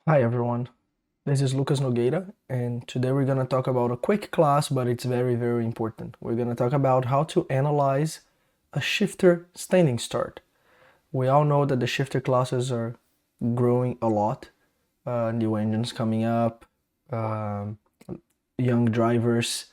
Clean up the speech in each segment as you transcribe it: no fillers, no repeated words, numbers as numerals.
Hi everyone, this is Lucas Nogueira, and today we're going to talk about a quick class, but it's very, very important. We're going to talk about how to analyze a shifter standing start. We all know that the shifter classes are growing a lot, new engines coming up, um, young drivers,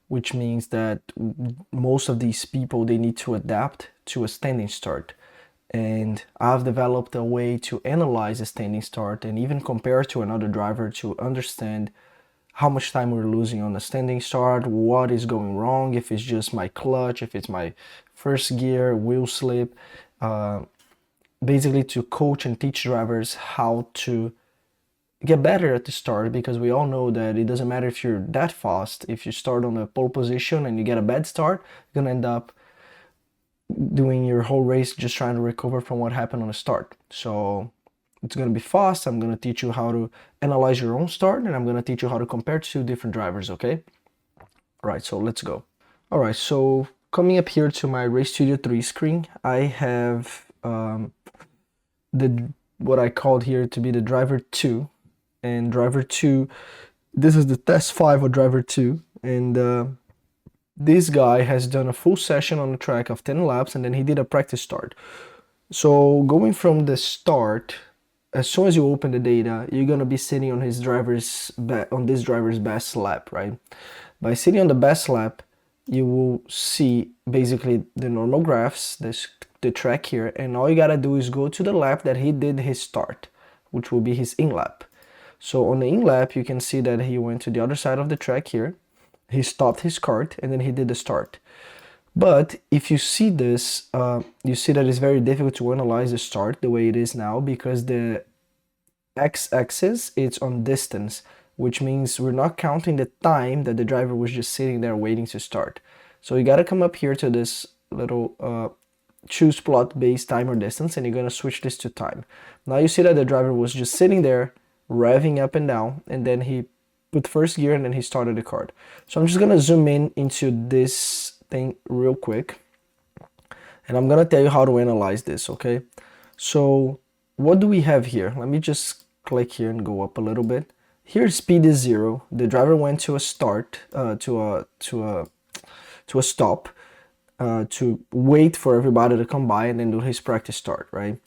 which means that most of these people, they need to adapt to a standing start. And I've developed a way to analyze a standing start and even compare to another driver to understand how much time we're losing on a standing start, what is going wrong, if it's just my clutch, if it's my first gear, wheel slip, uh, basically to coach and teach drivers how to get better at the start, because we all know that it doesn't matter if you're that fast. If you start on a pole position and you get a bad start, you're gonna end up doing your whole race just trying to recover from what happened on the start. So it's going to be fast. I'm going to teach you how to analyze your own start, and I'm going to teach you how to compare two different drivers, okay? All right, so let's go. All right, so coming up here to my RaceStudio 3 screen, I have the what I called here to be the driver 2. And driver 2, this is the test 5 of driver 2. And this guy has done a full session on the track of 10 laps, and then he did a practice start. So going from the start, as soon as you open the data, you're gonna be sitting on this driver's best lap, right? By sitting on the best lap, you will see basically the normal graphs, the track here, and all you gotta do is go to the lap that he did his start, which will be his in lap. So on the in lap, you can see that he went to the other side of the track here. He stopped his kart and then he did the start. But if you see this, you see that it's very difficult to analyze the start the way it is now, because the x-axis it's on distance, which means we're not counting the time that the driver was just sitting there waiting to start. So you got to come up here to this little choose plot based time or distance, and you're going to switch this to time. Now you see that the driver was just sitting there revving up and down, and then he put first gear and then he started the kart. So I'm just going to zoom in into this thing real quick, and I'm going to tell you how to analyze this, okay? So what do we have here? Let me just click here and go up a little bit. Here speed is 0. The driver went to a start, to a stop, to wait for everybody to come by and then do his practice start, right?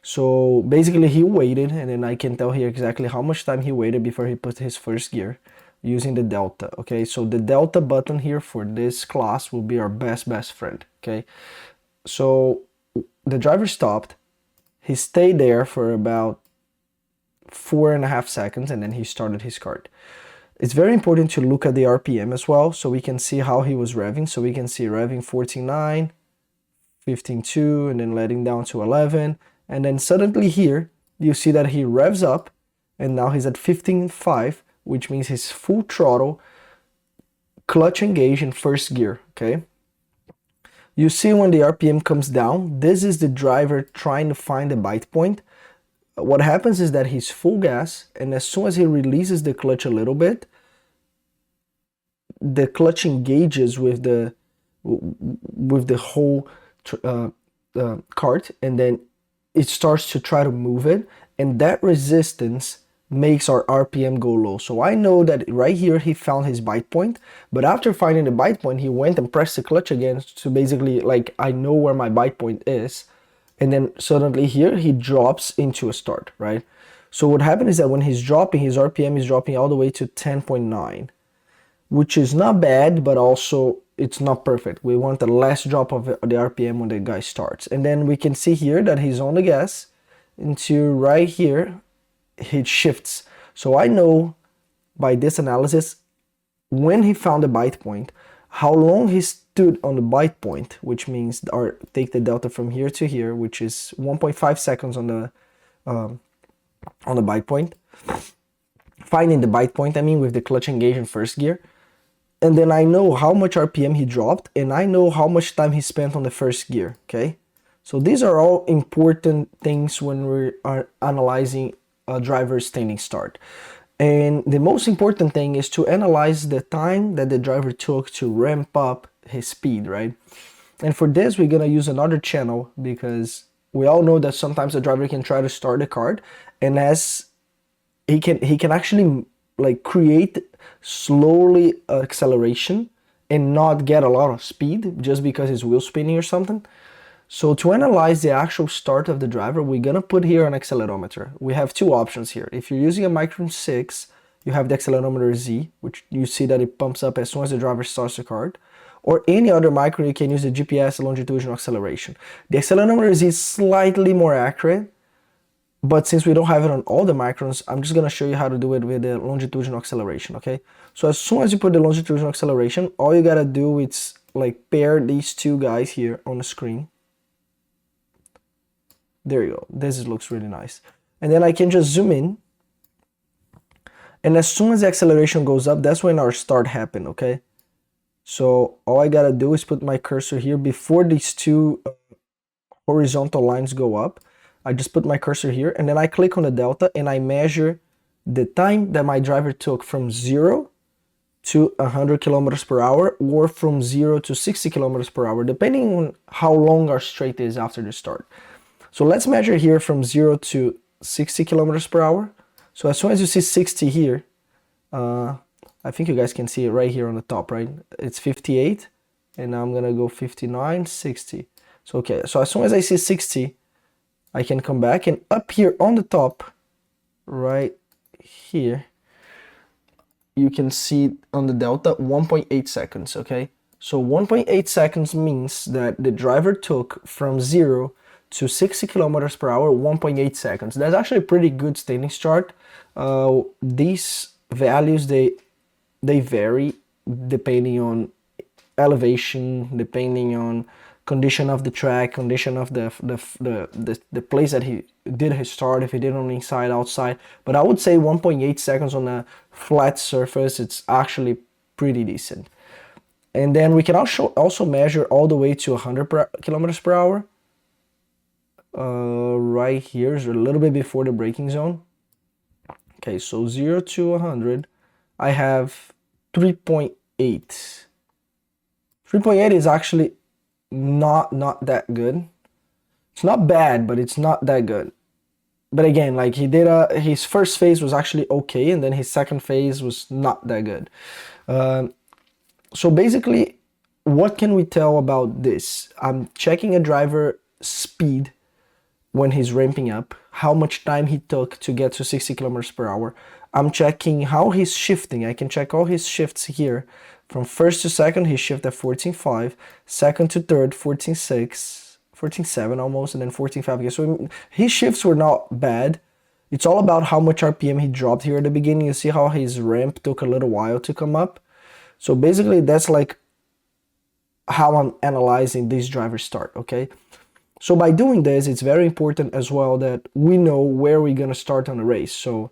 So basically he waited, and then I can tell here exactly how much time he waited before he put his first gear using the delta, okay? So the delta button here for this class will be our best friend, okay? So the driver stopped, he stayed there for about 4.5 seconds, and then he started his kart. It's very important to look at the RPM as well, so we can see how he was revving. So we can see revving 14.9, 15.2, and then letting down to 11. And then suddenly here, you see that he revs up, and now he's at 15.5, which means he's full throttle, clutch engaged in first gear, okay? You see when the RPM comes down, this is the driver trying to find the bite point. What happens is that he's full gas, and as soon as he releases the clutch a little bit, the clutch engages with the whole kart, and then it starts to try to move it, and that resistance makes our RPM go low. So I know that right here he found his bite point, but after finding the bite point, he went and pressed the clutch again to basically, like, I know where my bite point is, and then suddenly here he drops into a start, right? So what happened is that when he's dropping, his RPM is dropping all the way to 10.9, which is not bad, but also it's not perfect. We want the last drop of the RPM when the guy starts. And then we can see here that he's on the gas into right here, he shifts. So I know by this analysis, when he found the bite point, how long he stood on the bite point, which means, or take the delta from here to here, which is 1.5 seconds on the bite point. Finding the bite point, I mean, with the clutch engaged in first gear. And then I know how much RPM he dropped, and I know how much time he spent on the first gear, okay? So these are all important things when we are analyzing a driver's standing start. And the most important thing is to analyze the time that the driver took to ramp up his speed, right? And for this, we're gonna use another channel, because we all know that sometimes the driver can try to start a kart, and as he can actually like create slowly acceleration and not get a lot of speed just because it's wheel spinning or something. So to analyze the actual start of the driver, we're gonna put here an accelerometer. We have two options here. If you're using a Micron 6, you have the accelerometer Z, which you see that it pumps up as soon as the driver starts the kart. Or any other micro, you can use the GPS longitudinal acceleration. The accelerometer Z is slightly more accurate, but since we don't have it on all the microns, I'm just gonna show you how to do it with the longitudinal acceleration, okay? So as soon as you put the longitudinal acceleration, all you gotta do is like pair these two guys here on the screen. There you go. This looks really nice. And then I can just zoom in. And as soon as the acceleration goes up, that's when our start happened, okay? So all I gotta do is put my cursor here before these two horizontal lines go up. I just put my cursor here and then I click on the delta and I measure the time that my driver took from 0 to 100 kilometers per hour or from 0 to 60 kilometers per hour, depending on how long our straight is after the start. So let's measure here from 0 to 60 kilometers per hour. So as soon as you see 60 here, I think you guys can see it right here on the top, right? It's 58 and now I'm gonna go 59, 60. So okay, so as soon as I see 60, I can come back and up here on the top, right here, you can see on the delta 1.8 seconds, okay? So 1.8 seconds means that the driver took from 0 to 60 kilometers per hour, 1.8 seconds. That's actually a pretty good standing start. These values, they vary depending on elevation, depending on condition of the track, condition of the place that he did his start, if he did on the inside, outside. But I would say 1.8 seconds on a flat surface, it's actually pretty decent. And then we can also measure all the way to 100 kilometers per hour. Right here is a little bit before the braking zone. Okay, so 0 to 100, I have 3.8. 3.8 is actually not that good. It's not bad, but it's not that good. But again, like he did his first phase was actually okay, and then his second phase was not that good. So basically, what can we tell about this? I'm checking a driver speed when he's ramping up, how much time he took to get to 60 kilometers per hour. I'm checking how he's shifting. I can check all his shifts here. From first to second, he shifted at 14.5. Second to third, 14.6, 14.7 almost, and then 14.5 again. So his shifts were not bad. It's all about how much RPM he dropped here at the beginning. You see how his ramp took a little while to come up. So basically, that's like how I'm analyzing this driver start, okay? So by doing this, it's very important as well that we know where we're gonna start on the race. So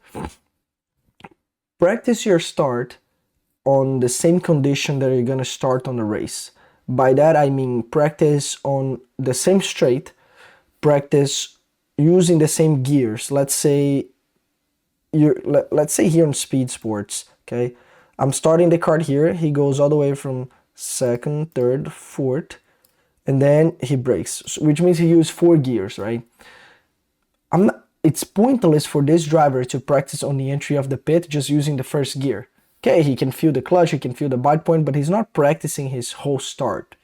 practice your start on the same condition that you're gonna start on the race. By that I mean practice on the same straight, practice using the same gears. Let's say here on speed sports, okay? I'm starting the kart here. He goes all the way from second, third, fourth, and then he brakes, which means he used 4 gears, right? It's pointless for this driver to practice on the entry of the pit just using the first gear. Okay, he can feel the clutch, he can feel the bite point, but he's not practicing his whole start.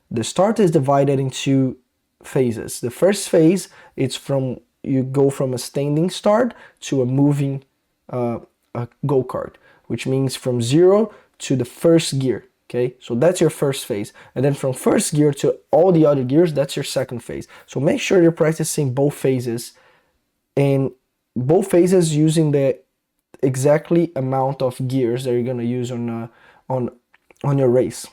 The start is divided into phases. The first phase, it's from, you go from a standing start to a moving go-kart, which means from 0 to the first gear. Okay, so that's your first phase. And then from first gear to all the other gears, that's your second phase. So make sure you're practicing both phases, and both phases using the exactly amount of gears that you're gonna use on your race.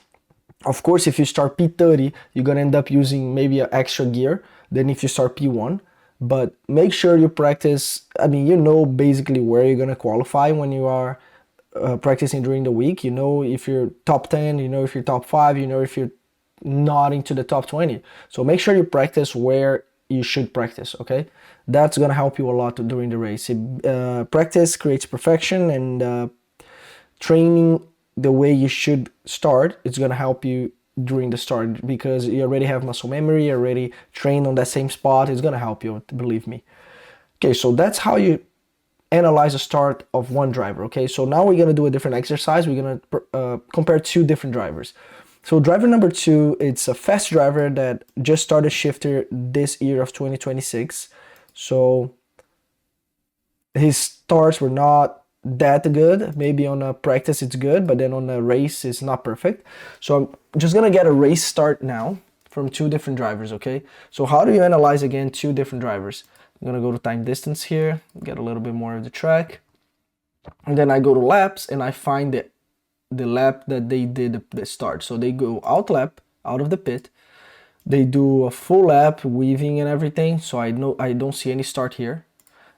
Of course, if you start P30, you're gonna end up using maybe an extra gear than if you start P1. But make sure you practice, I mean, you know basically where you're gonna qualify when you are practicing during the week. You know if you're top 10, you know if you're top 5, you know if you're not into the top 20. So make sure you practice where you should practice, okay? That's gonna help you a lot during the race. Practice creates perfection, and training the way you should start, it's gonna help you during the start because you already have muscle memory, you already trained on that same spot. It's gonna help you, believe me. Okay, so that's how you analyze the start of one driver. Okay, so now we're gonna do a different exercise. We're gonna compare two different drivers. So driver number 2, it's a fast driver that just started shifter this year of 2026. So his starts were not that good. Maybe on a practice it's good, but then on a race it's not perfect. So I'm just gonna get a race start now from two different drivers, okay? So how do you analyze again two different drivers? I'm gonna go to time distance here, get a little bit more of the track. And then I go to laps and I find the lap that they did the start. So they go out lap, out of the pit. They do a full lap, weaving and everything. So I don't see any start here.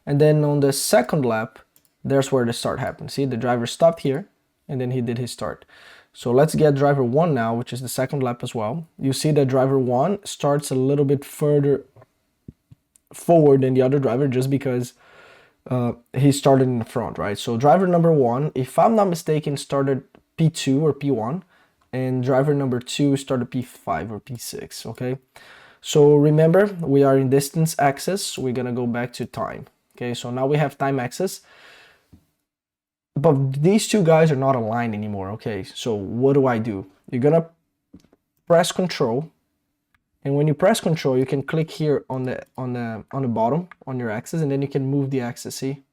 And then on the second lap, there's where the start happened. See, the driver stopped here and then he did his start. So let's get driver 1 now, which is the second lap as well. You see that driver 1 starts a little bit further forward than the other driver just because he started in the front, right? So driver number 1, if I'm not mistaken, started P2 or P1, and driver number 2 started P5 or P6, okay? So remember, we are in distance axis. We're gonna go back to time. Okay, so now we have time axis, but these two guys are not aligned anymore. Okay, so what do? You're gonna press Control, and when you press Control, you can click here on the bottom on your axis, and then you can move the axis. See?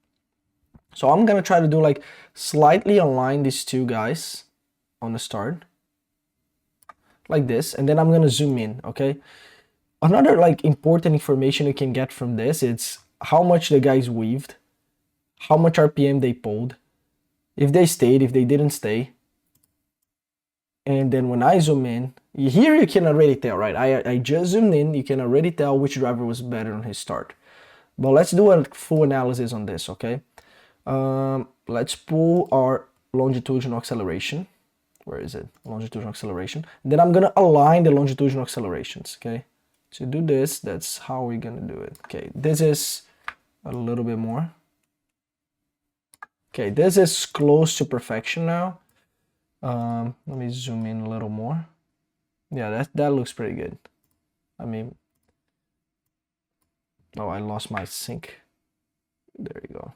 So I'm gonna try to do like slightly align these two guys on the start, like this, and then I'm gonna zoom in. Okay. Another like important information you can get from this, it's how much the guys weaved, how much RPM they pulled, if they stayed, if they didn't stay. And then when I zoom in, here you can already tell, right? I just zoomed in, you can already tell which driver was better on his start. But let's do a full analysis on this, okay? Let's pull our longitudinal acceleration. Where is it? Longitudinal acceleration. Then I'm gonna align the longitudinal accelerations, okay? To do this, that's how we're gonna do it. Okay, this is a little bit more. Okay, this is close to perfection now. Let me zoom in a little more. Yeah, that looks pretty good. I mean, oh, I lost my sync. There you go.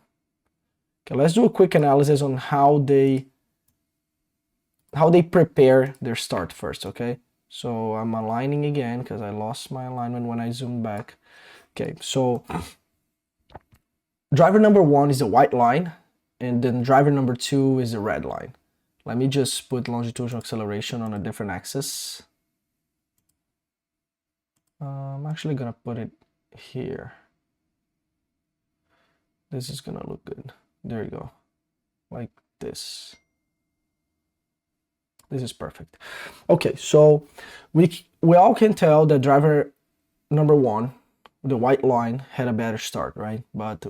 Okay, let's do a quick analysis on how they prepare their start first, okay? So I'm aligning again because I lost my alignment when I zoomed back. Okay, so driver number 1 is the white line, and then driver number 2 is the red line. Let me just put longitudinal acceleration on a different axis. I'm actually gonna put it here. This is gonna look good. There you go, like this. This is perfect. Okay, so we all can tell that driver number 1, the white line, had a better start, right? But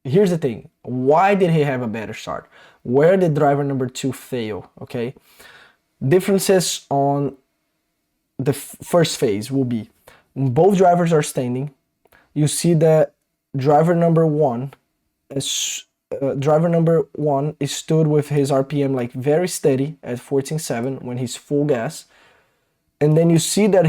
here's the thing, why did he have a better start? Where did driver number 2 fail? Okay, differences on the first phase will be both drivers are standing. You see that driver number 1 is stood with his RPM like very steady at 14.7 when he's full gas, and then you see that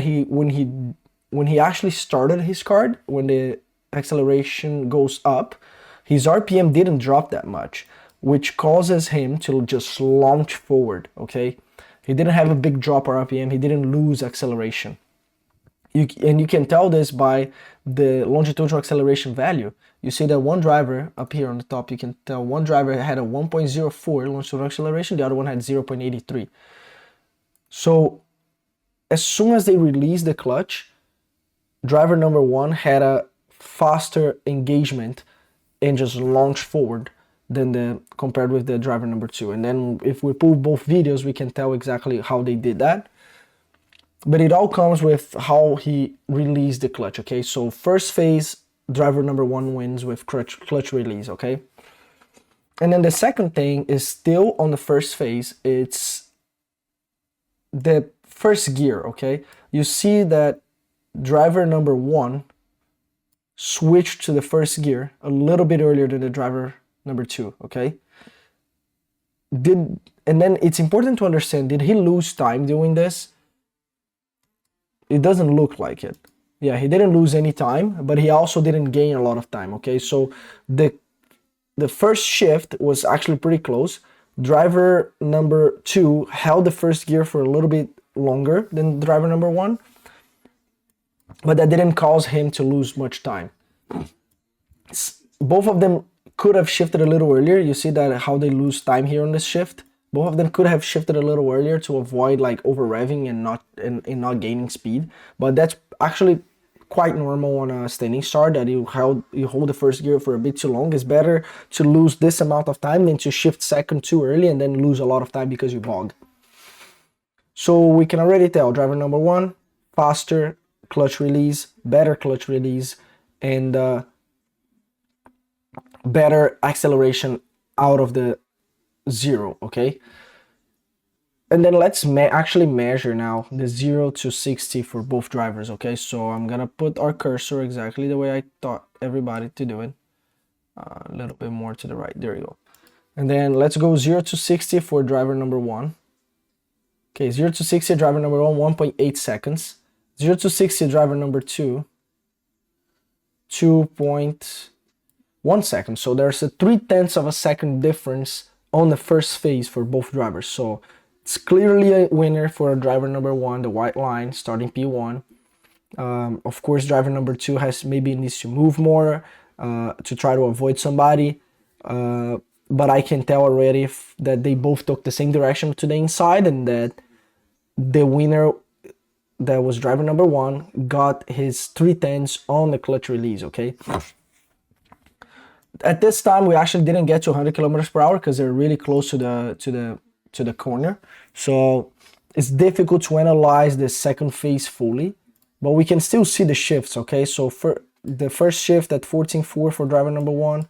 when he actually started his kart, when the acceleration goes up, his RPM didn't drop that much, which causes him to just launch forward. Okay, he didn't have a big drop of RPM, he didn't lose acceleration. And you can tell this by the longitudinal acceleration value. You see that one driver up here on the top, you can tell one driver had a 1.04 longitudinal acceleration, the other one had 0.83. So as soon as they released the clutch, driver number 1 had a faster engagement and just launched forward than compared with the driver number 2. And then if we pull both videos, we can tell exactly how they did that. But it all comes with how he released the clutch, okay? So first phase, driver number 1 wins with clutch release, okay? And then the second thing is still on the first phase, it's the first gear, okay? You see that driver number 1 switched to the first gear a little bit earlier than the driver number 2, okay? And then it's important to understand, did he lose time doing this? It doesn't look like it. Yeah, he didn't lose any time, but he also didn't gain a lot of time, okay? So the the first shift was actually pretty close. Driver number 2 held the first gear for a little bit longer than driver number 1, but that didn't cause him to lose much time. Both of them could have shifted a little earlier. You see that how they lose time here on this shift. Both of them could have shifted a little earlier to avoid like over revving and not gaining speed. But that's actually quite normal on a standing start, that you hold the first gear for a bit too long. It's better to lose this amount of time than to shift second too early and then lose a lot of time because you bog. So we can already tell driver number 1, faster clutch release, better clutch release, and better acceleration out of the 0, okay? And then let's actually measure now the 0 to 60 for both drivers, okay? So I'm gonna put our cursor exactly the way I taught everybody to do it. A little bit more to the right, there you go. And then let's go 0 to 60 for driver number 1. Okay, 0 to 60 driver number 1, 1.8 seconds. 0 to 60 driver number 2, 2.1 seconds. So there's a 3/10 of a second difference on the first phase for both drivers. So it's clearly a winner for driver number 1, the white line, starting P1. Of course, driver number 2 needs to move more to try to avoid somebody. But I can tell already that they both took the same direction to the inside, and that the winner, that was driver number 1, got his 3/10 on the clutch release, okay? At this time, we actually didn't get to 100 kilometers per hour because they're really close to the corner. So it's difficult to analyze the second phase fully, but we can still see the shifts, okay? So for the first shift at 14.4 for driver number 1,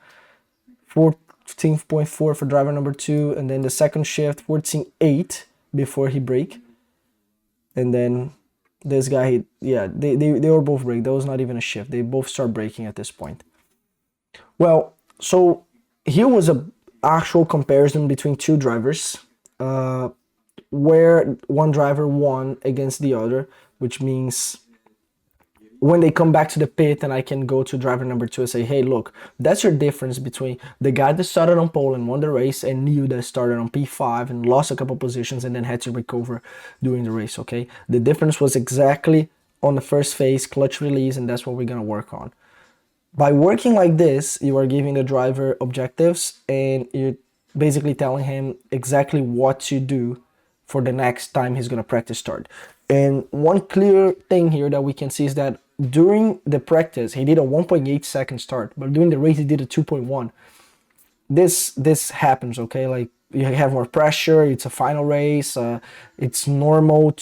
14.4 for driver number 2, and then the second shift 14.8 before he brake. And then this guy, they were both brake. That was not even a shift. They both start braking at this point. Well, so here was a actual comparison between two drivers, where one driver won against the other, which means when they come back to the pit and I can go to driver number 2 and say, hey, look, that's your difference between the guy that started on pole and won the race and you that started on P5 and lost a couple positions and then had to recover during the race, okay? The difference was exactly on the first phase, clutch release, and that's what we're gonna work on. By working like this, you are giving the driver objectives and you're basically telling him exactly what to do for the next time he's gonna practice start. And one clear thing here that we can see is that during the practice, he did a 1.8 second start, but during the race, he did a 2.1. This happens, okay? Like, you have more pressure, it's a final race, it's normal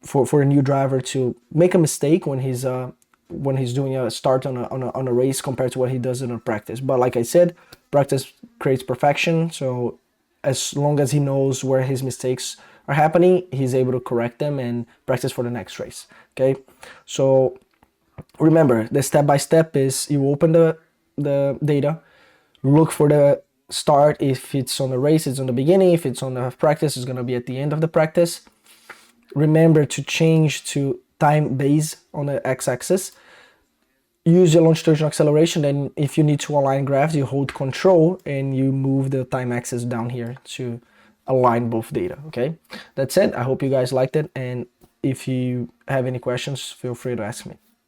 for a new driver to make a mistake when he's doing a start on a race compared to what he does in a practice. But like I said, practice creates perfection, so as long as he knows where his mistakes are happening, he's able to correct them and practice for the next race, okay? So remember, the step-by-step is you open the data, look for the start. If it's on the race, it's on the beginning. If it's on the practice, it's gonna be at the end of the practice. Remember to change to time base on the x-axis. Use your longitudinal acceleration, and if you need to align graphs, you hold control and you move the time axis down here to align both data, okay? That's it. I hope you guys liked it, and if you have any questions, feel free to ask me.